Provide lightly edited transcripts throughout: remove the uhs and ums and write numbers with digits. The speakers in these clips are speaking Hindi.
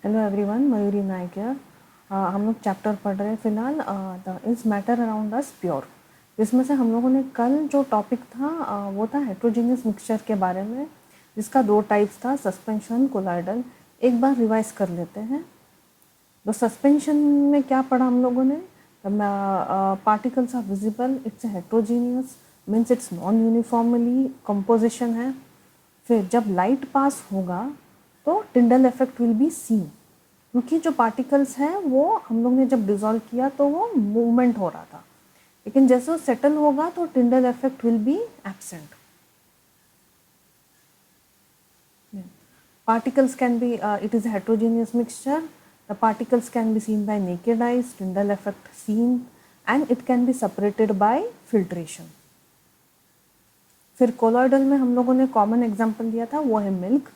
हेलो एवरीवन, मयूरी नायक है। हम लोग चैप्टर पढ़ रहे हैं फिलहाल the is matter around us pure. इसमें से हम लोगों ने कल जो टॉपिक था वो था हेट्रोजीनियस मिक्सचर के बारे में, जिसका दो टाइप्स था, सस्पेंशन, कोलाइडल। एक बार रिवाइज कर लेते हैं। तो सस्पेंशन में क्या पढ़ा हम लोगों ने? Particles are visible, it's heterogeneous, means it's non uniformly composition है। फिर जब लाइट पास होगा तो Tyndall effect will be seen, क्योंकि जो पार्टिकल्स हैं वो हम लोग ने जब डिजोल्व किया तो वो मूवमेंट हो रहा था, लेकिन जैसे वो सेटल होगा तो Tyndall effect will B absent. Particles can be, it is a heterogeneous mixture. The particles can be seen by naked eyes, Tyndall effect seen, and it can be separated by filtration. फिर कोलॉइडल में हम लोगों ने कॉमन एग्जांपल लिया था, वो है मिल्क।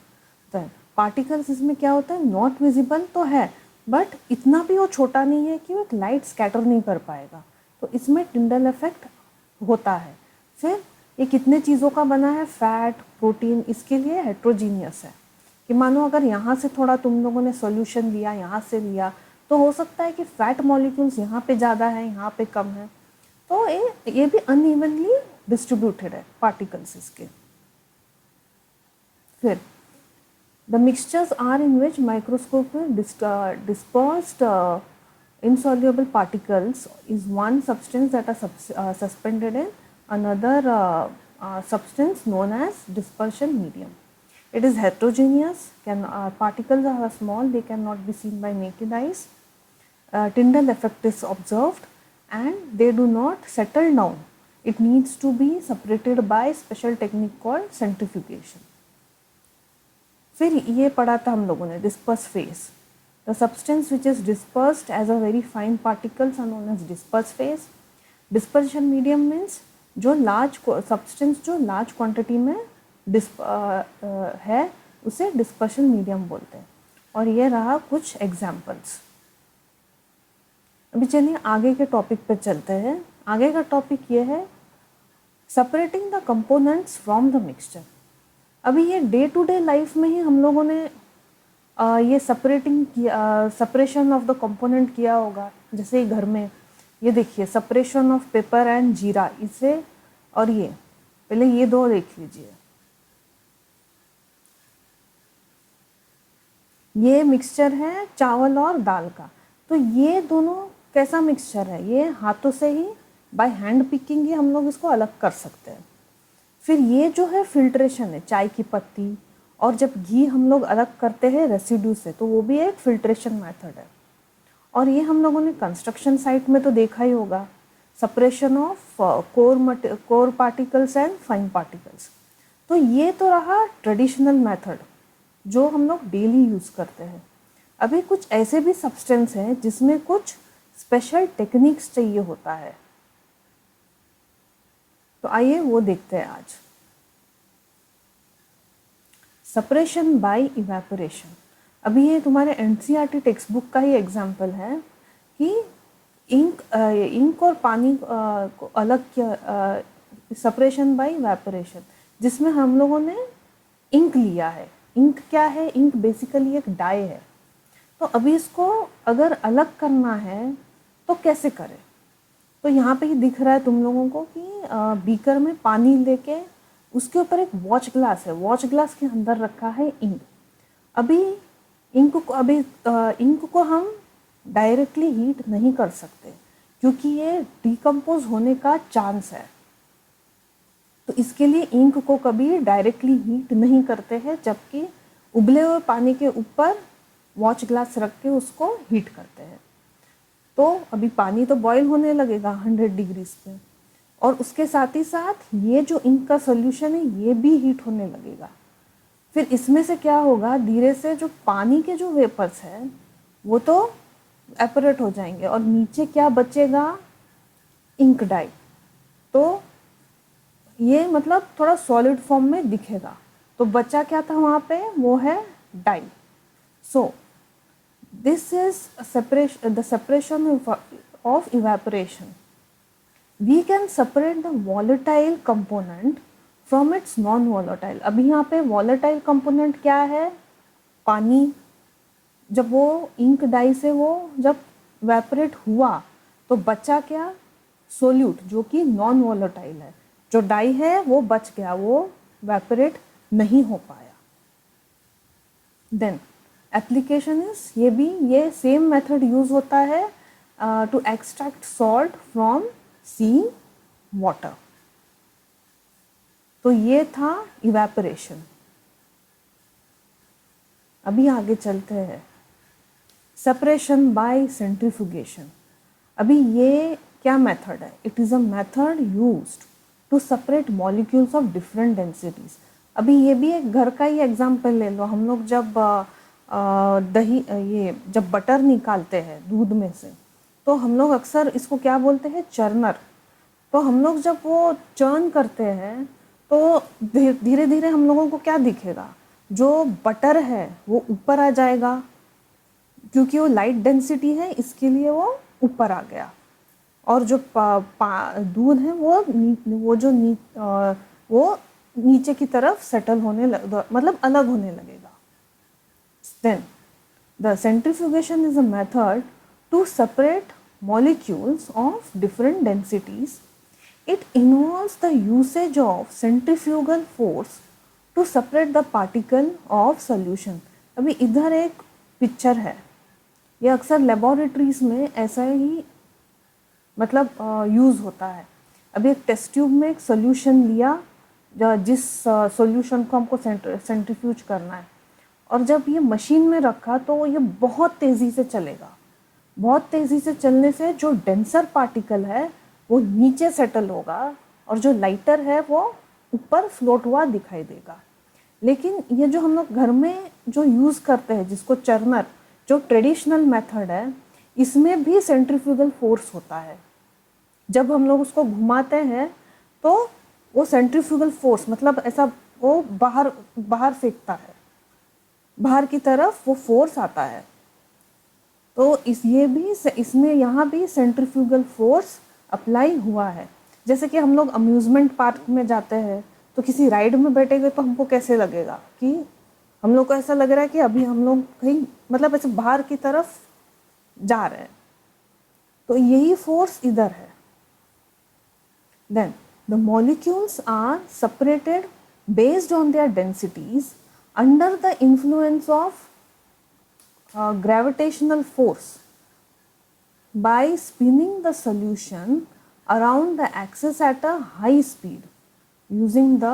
तो पार्टिकल्स इसमें क्या होता है, नॉट विजिबल तो है, बट इतना भी वो छोटा नहीं है कि वो एक लाइट स्कैटर नहीं कर पाएगा, तो इसमें टिंडल इफेक्ट होता है। फिर ये कितने चीज़ों का बना है, फैट, प्रोटीन, इसके लिए हेट्रोजीनियस है कि मानो अगर यहाँ से थोड़ा तुम लोगों ने सॉल्यूशन लिया, यहाँ से लिया, तो हो सकता है कि फैट मॉलिक्यूल्स यहाँ पे ज़्यादा है, यहाँ पे कम है, तो ये भी अनइवनली डिस्ट्रीब्यूटेड है पार्टिकल्स इसके। फिर the mixtures are in which microscope में dispersed insoluble particles is one substance that are suspended in another substance known as dispersion medium. It is heterogeneous, particles are small, they cannot be seen by naked eyes. Tyndall effect is observed and they do not settle down. It needs to be separated by special technique called centrifugation. फिर ये पढ़ा था हम लोगों ने disperse phase. The substance which is dispersed as a very fine particles are known as disperse phase. Dispersion medium means जो लार्ज सब्सटेंस जो लार्ज क्वांटिटी में है उसे डिस्पर्शन मीडियम बोलते हैं। और ये रहा कुछ एग्जाम्पल्स। अभी चलिए आगे के टॉपिक पे चलते हैं। आगे का टॉपिक ये है separating the components from the mixture. अभी ये डे टू डे लाइफ में ही हम लोगों ने ये सेपरेशन ऑफ द कंपोनेंट किया होगा। जैसे घर में ये देखिए, सेपरेशन ऑफ पेपर एंड जीरा, इसे और ये पहले ये दो देख लीजिए। ये मिक्सचर है चावल और दाल का, तो ये दोनों कैसा मिक्सचर है, ये हाथों से ही बाय हैंड पिकिंग ही हम लोग इसको अलग कर सकते हैं। फिर ये जो है फिल्ट्रेशन है, चाय की पत्ती और जब घी हम लोग अलग करते हैं रेसिड्यू से, तो वो भी एक फिल्ट्रेशन मेथड है। और ये हम लोगों ने कंस्ट्रक्शन साइट में तो देखा ही होगा, separation of core particles and fine particles. तो ये तो रहा ट्रेडिशनल मेथड जो हम लोग डेली यूज़ करते हैं। अभी कुछ ऐसे भी सब्सटेंस हैं जिसमें कुछ स्पेशल टेक्निक्स चाहिए होता है, तो आइए वो देखते हैं आज। Separation by evaporation. अभी ये तुम्हारे एनसीईआरटी टेक्स्ट बुक का ही एग्जाम्पल है कि इंक और पानी को अलग किया, सेपरेशन बाय इवेपोरेशन, जिसमें हम लोगों ने इंक लिया है। इंक क्या है? इंक बेसिकली एक डाई है। तो अभी इसको अगर अलग करना है तो कैसे करें? तो यहाँ पे ही दिख रहा है तुम लोगों को कि बीकर में पानी लेके उसके ऊपर एक वॉच ग्लास है, वॉच ग्लास के अंदर रखा है इंक। अभी इंक को हम डायरेक्टली हीट नहीं कर सकते क्योंकि ये डिकम्पोज होने का चांस है, तो इसके लिए इंक को कभी डायरेक्टली हीट नहीं करते हैं, जबकि उबले हुए पानी के ऊपर वॉच ग्लास रख के उसको हीट करते हैं। तो अभी पानी तो बॉईल होने लगेगा 100 डिग्रीज पे, और उसके साथ ही साथ ये जो इंक का सॉल्यूशन है ये भी हीट होने लगेगा। फिर इसमें से क्या होगा, धीरे से जो पानी के जो वेपर्स हैं वो तो एपरेट हो जाएंगे और नीचे क्या बचेगा, इंक डाई। तो ये मतलब थोड़ा सॉलिड फॉर्म में दिखेगा, तो बचा क्या था वहाँ पे, वो है dye. So this is the separation of evaporation. We can separate the volatile component from its non-volatile. अभी यहाँ पे volatile component क्या है, पानी, जब वो इंक डाई से वो जब वेपरेट हुआ तो बचा क्या, सोल्यूट, जो कि नॉन वॉलेटाइल है। जो डाई है वो बच गया, वो वेपरेट नहीं हो पाया। देन एप्लीकेशन इज, ये सेम मेथड यूज होता है to extract salt from sea water. तो ये था इवेपोरेशन। अभी आगे चलते हैं, सेपरेशन बाय सेंट्रीफ्यूगेशन। अभी ये क्या मेथड है? It is a method used to separate molecules of different densities. अभी ये भी एक घर का ही एग्जांपल ले लो। हम लोग जब दही ये जब बटर निकालते हैं दूध में से, तो हम लोग अक्सर इसको क्या बोलते हैं, चर्नर। तो हम लोग जब वो चर्न करते हैं तो धीरे धीरे हम लोगों को क्या दिखेगा, जो बटर है वो ऊपर आ जाएगा, क्योंकि वो लाइट डेंसिटी है इसके लिए वो ऊपर आ गया। और जो दूध है वो नीचे की तरफ सेटल होने मतलब अलग होने लगेगा। Then the centrifugation is a method to separate molecules of different densities. It involves the usage of centrifugal force to separate the particle of solution. अभी इधर एक पिक्चर है, ये अक्सर लेबोरेटरीज में ऐसा ही मतलब यूज़ होता है। अभी एक टेस्ट ट्यूब में एक सोल्यूशन लिया, जिस सोल्यूशन को हमको सेंट्रीफ्यूज करना है, और जब ये मशीन में रखा तो ये बहुत तेज़ी से चलेगा। बहुत तेज़ी से चलने से जो डेंसर पार्टिकल है वो नीचे सेटल होगा और जो लाइटर है वो ऊपर फ्लोट हुआ दिखाई देगा। लेकिन ये जो हम लोग घर में जो यूज़ करते हैं, जिसको चर्नर, जो ट्रेडिशनल मेथड है, इसमें भी सेंट्रीफ्यूगल फोर्स होता है। जब हम लोग उसको घुमाते हैं तो वो सेंट्रीफ्यूगल फोर्स मतलब ऐसा वो बाहर फेंकता है, बाहर की तरफ वो फोर्स आता है। तो इसमें यहाँ भी सेंट्रीफ्यूगल फोर्स अप्लाई हुआ है। जैसे कि हम लोग अम्यूज़मेंट पार्क में जाते हैं तो किसी राइड में बैठेंगे तो हमको कैसे लगेगा कि हम लोग को ऐसा लग रहा है कि अभी हम लोग कहीं मतलब ऐसे बाहर की तरफ जा रहे हैं। तो यही फोर्स इधर है। Then the molecules are separated based on their densities under the influence of gravitational force by spinning the solution around the axis at a high speed using the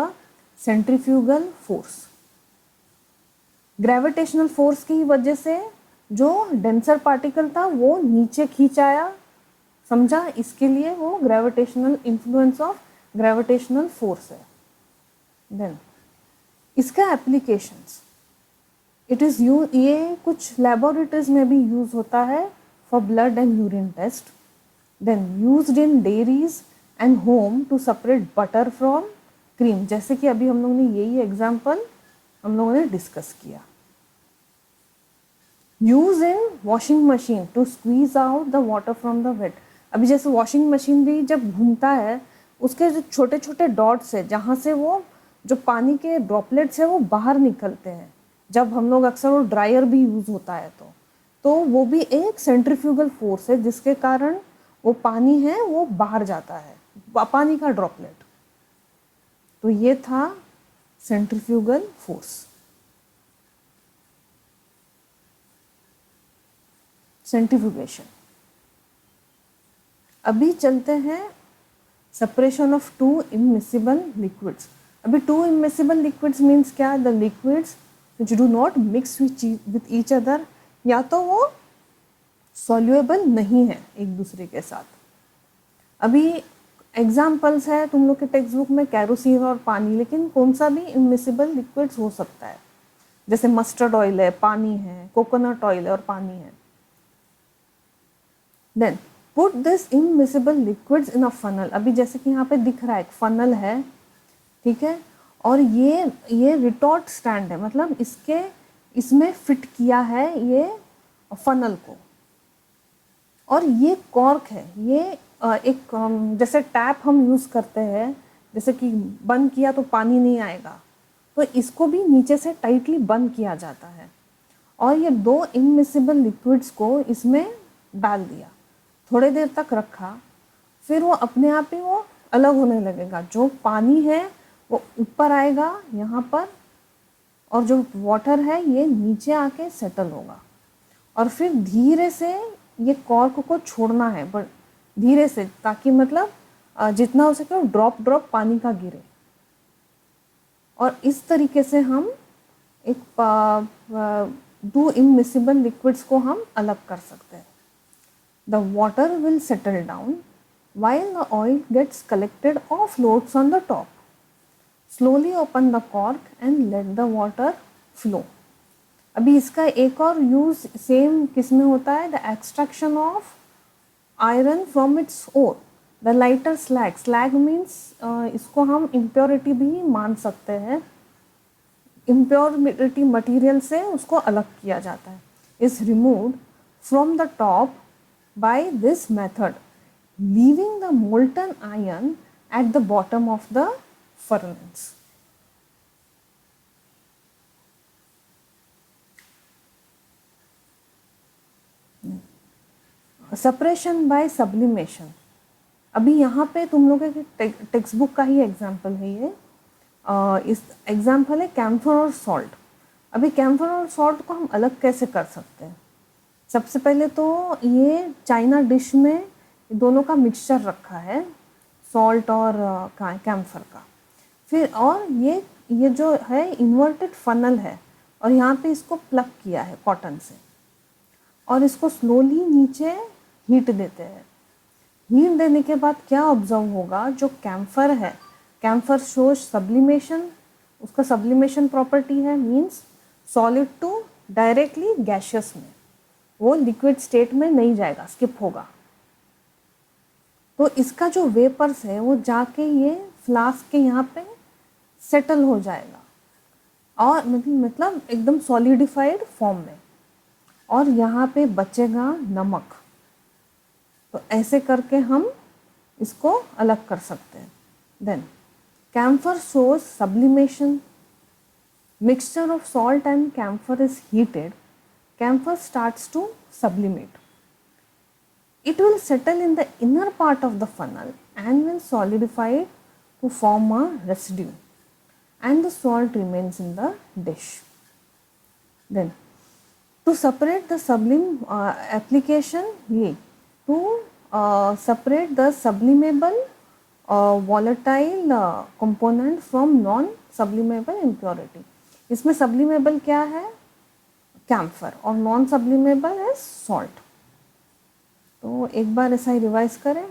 centrifugal force. Gravitational force की वजह से जो डेंसर पार्टिकल था वो नीचे खींचाया, समझा? इसके लिए वो gravitational influence of gravitational force है। देन इसका एप्लीकेशंस, इट इज़ ये कुछ लेबोरेटरीज में भी यूज़ होता है for blood and urine test. Then used in dairies and home to separate butter from cream, जैसे कि अभी हम लोग ने यही एग्जांपल हम लोगों ने डिस्कस किया। Use in washing machine to squeeze out the water from the wet. अभी जैसे वॉशिंग मशीन भी जब घूमता है, उसके जो छोटे छोटे डॉट्स है जहाँ से वो जो पानी के ड्रॉपलेट्स है वो बाहर निकलते हैं। जब हम लोग अक्सर वो ड्रायर भी यूज़ होता है तो वो भी एक सेंट्रीफ्यूगल फोर्स है जिसके कारण वो पानी है वो बाहर जाता है, पानी का ड्रॉपलेट। तो ये था सेंट्रीफ्यूगल फोर्स। सेंट्रीफ्यूगेशन। अभी चलते हैं separation of to immiscible liquids. अभी टू इमिसिबल लिक्विड्स मीन्स क्या? The liquids which do not mix with each other, या तो वो सॉल्युएबल नहीं है एक दूसरे के साथ। अभी एग्जाम्पल्स है तुम लोग के टेक्स्ट बुक में कैरोसिन और पानी, लेकिन कौन सा भी इमिसिबल लिक्विड्स हो सकता है, जैसे मस्टर्ड ऑयल है, पानी है, कोकोनट ऑयल है और पानी है। Then put this immiscible liquids in a funnel. अभी जैसे कि यहाँ पे दिख रहा है एक फनल है, ठीक है, और ये रिटॉर्ट स्टैंड है, मतलब इसमें फिट किया है ये फनल को। और ये कॉर्क है, ये एक जैसे टैप हम यूज़ करते हैं, जैसे कि बंद किया तो पानी नहीं आएगा, तो इसको भी नीचे से टाइटली बंद किया जाता है। और ये 2 इमिसिबल लिक्विड्स को इसमें डाल दिया, थोड़े देर तक रखा, फिर वो अपने आप ही वो अलग होने लगेगा। जो पानी है वो ऊपर आएगा यहाँ पर, और जो वाटर है ये नीचे आके सेटल होगा। और फिर धीरे से ये कॉर्क को छोड़ना है, बट धीरे से, ताकि मतलब जितना हो सके ड्रॉप ड्रॉप पानी का गिरे। और इस तरीके से हम एक 2 इमिसिबल लिक्विड्स को हम अलग कर सकते हैं। The water will settle down while the oil gets collected or floats on the top. Slowly open the cork and let the water flow. अभी इसका एक और यूज सेम किस में होता है, the extraction of iron from its ore, the lighter slag. Slag means इसको हम इम्प्योरिटी भी मान सकते हैं, इम्प्योरिटी मटीरियल से उसको अलग किया जाता है। Is removed from the top by this method, leaving the molten iron at the bottom of the furnace. Separation by sublimation. अभी यहाँ पे तुम लोगों के टेक्स्ट बुक का ही एग्जाम्पल है ये। इस एग्जाम्पल है कैम्फर और सॉल्ट। अभी कैम्फर और सॉल्ट को हम अलग कैसे कर सकते हैं? सबसे पहले तो ये चाइना डिश में दोनों का मिक्सचर रखा है, सॉल्ट और कैम्फर का। फिर और ये जो है इन्वर्टेड फनल है, और यहाँ पे इसको प्लग किया है कॉटन से, और इसको स्लोली नीचे हीट देते हैं। हीट देने के बाद क्या ऑब्जर्व होगा, जो कैम्फर है, कैम्फर शोज सब्लिमेशन। उसका सब्लिमेशन प्रॉपर्टी है, means solid to directly gaseous में, वो लिक्विड स्टेट में नहीं जाएगा, स्किप होगा। तो इसका जो वेपर्स है वो जाके ये फ्लास्क के यहाँ पे सेटल हो जाएगा, और मतलब एकदम सॉलिडिफाइड फॉर्म में, और यहाँ पे बचेगा नमक। तो ऐसे करके हम इसको अलग कर सकते हैं। Then camphor shows sublimation, mixture of salt and camphor is heated, camphor starts to sublimate. It will settle in the inner part of the funnel and will solidify to form a residue, and the salt remains in the dish. Then to separate the sublime application, to separate the sublimable volatile component from non-sublimable impurity. इसमें sublimable क्या है? कैम्फर, और non-sublimable है salt. तो एक बार ऐसा ही रिवाइज करें।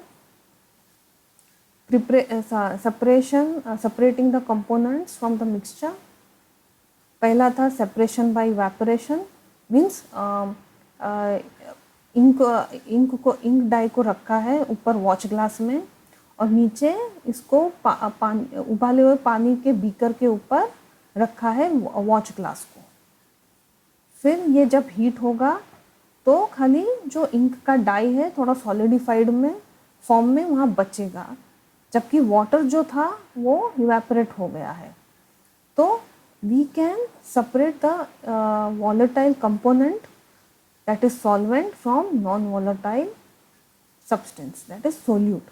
Separating the components from the mixture. पहला था separation by evaporation, means ink dye को रखा है ऊपर वॉच ग्लास में, और नीचे इसको उबाले हुए पानी के बीकर के ऊपर रखा है वॉच ग्लास को। फिर ये जब हीट होगा तो खाली जो इंक का डाई है थोड़ा सॉलिडिफाइड में फॉर्म में वहाँ बचेगा, जबकि वाटर जो था वो इवेपोरेट हो गया है। तो we can separate the volatile component that is solvent from non volatile substance that is solute.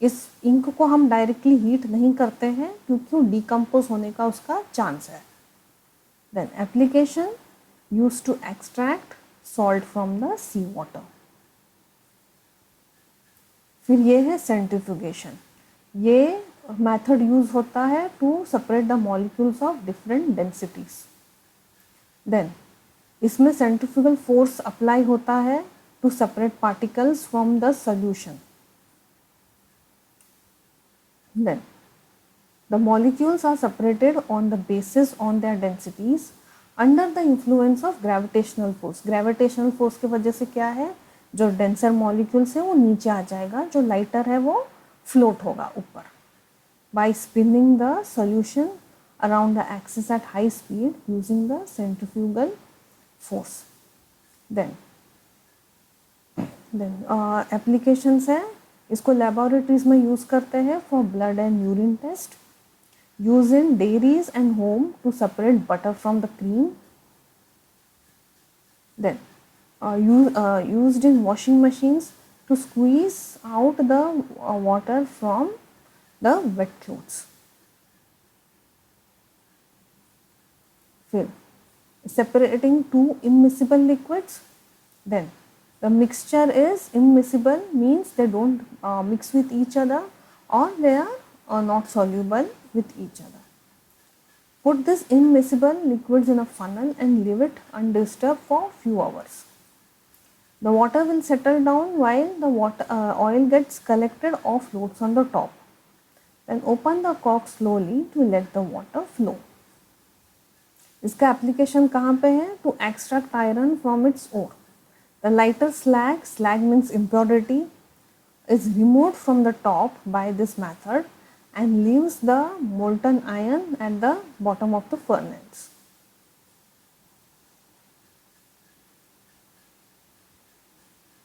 इस इंक को हम डायरेक्टली हीट नहीं करते हैं क्योंकि वो डिकम्पोज होने का उसका चांस है। Then application use to extract salt from the sea water. फिर ये है सेंट्रीफ्यूगेशन। ये मेथड यूज होता है to separate the molecules of different densities. Then इसमें सेंट्रीफ्यूगल फोर्स अप्लाई होता है to separate particles from the solution. Then the molecules are separated on the basis on their densities under the influence of gravitational force. Gravitational force की वजह से क्या है, जो denser molecules है वो नीचे आ जाएगा, जो lighter है वो float होगा ऊपर। By spinning the solution around the axis at high speed using the centrifugal force. Then applications है, इसको लेबोरेटरीज में यूज करते हैं for blood and urine test, use in dairies and home to separate butter from the cream, Then used in washing machines to squeeze out the water from the wet clothes. फिर separating two immiscible liquids. Then the mixture is immiscible, means they don't mix with each other, or they are not soluble with each other. Put this immiscible liquids in a funnel and leave it undisturbed for few hours. The water will settle down while the oil gets collected or floats on the top. Then open the cork slowly to let the water flow. इसका एप्लीकेशन कहाँ पे है? To extract iron from its ore. The lighter slag means impurity, is removed from the top by this method and leaves the molten iron at the bottom of the furnace.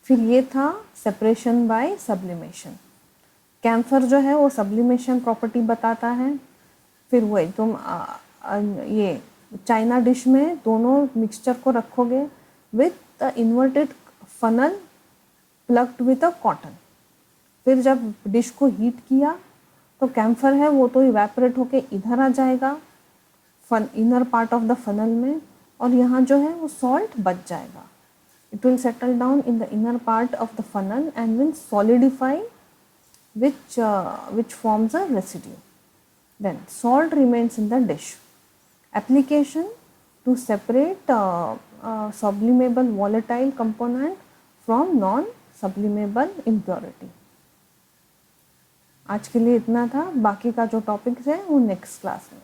फिर ये था सेपरेशन बाय सब्लिमेशन. कैम्फर जो है वो सब्लिमेशन प्रॉपर्टी बताता है. फिर वही तुम ये चाइना डिश में दोनों मिक्सचर को रखोगे with inverted funnel plugged with a cotton. फिर जब डिश को हीट किया तो कैम्फर है वो तो इवेपोरेट होके इधर आ जाएगा inner part of the funnel में, और यहाँ जो है वो सॉल्ट बच जाएगा. It will settle down in the inner part of the funnel and will solidify which forms a residue. Then salt remains in the dish. Application to separate sublimable volatile component from non-sublimable impurity. आज के लिए इतना था. बाकी का जो टॉपिक्स है वो नेक्स्ट क्लास में.